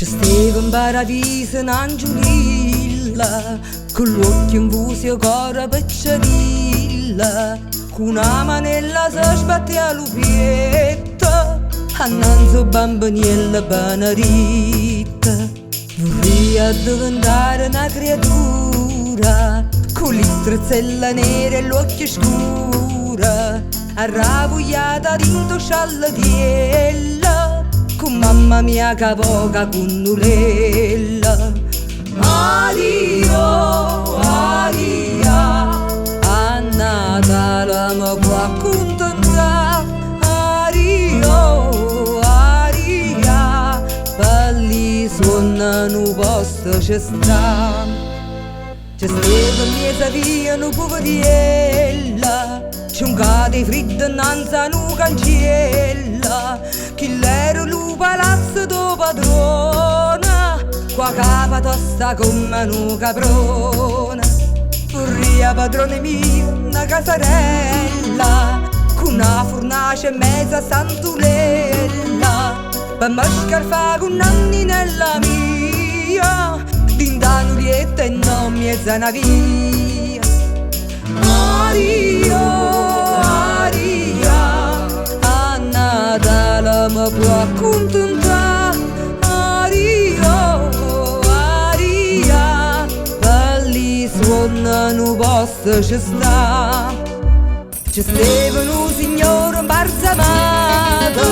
Ci stava in paradiso un'angiolilla, con l'occhio in fuso cora picciadilla, con una manella si sbatte a lupietta, annanzo bambiniella banaritta. Vorrei diventare una creatura, con l'istruzzella nera e l'occhio scura, arrabbiata dentro sciallatiella, con mamma mia che voga con nulella. Adio, adia, a Natale mi può accontentare. Adio, adia, belli suonano posto ci sta. Ci stava mia via una poveriella, c'è un cade freddo innanzi a una cancella, chi l'era lu palazzo do padrona, qua capa tosta come una caprona. Vorrei padrone mio una casarella, con una fornace e mezza santulella, per me scarfa con un'anninella mia, d'indannurietta e non mezza una via. Adio, adia, a Natale mi può accontentare. Adio, adia, belli suonano posto ci sta. Ci stava un signore barzamata,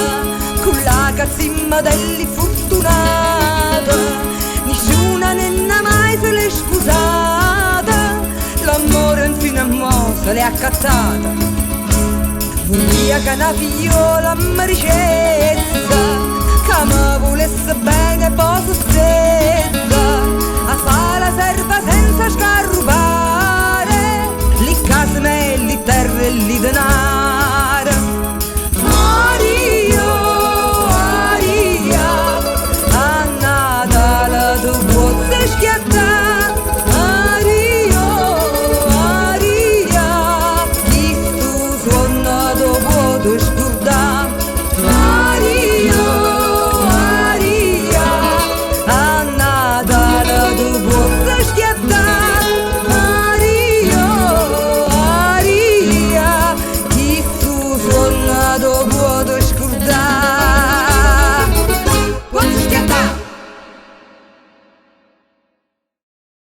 con la cazzimma degli fortunata, nessuna nenna mai se l'è sposata, l'amore infine a mo' se l'è accattata. Vorrei che una figliola mi ricetta,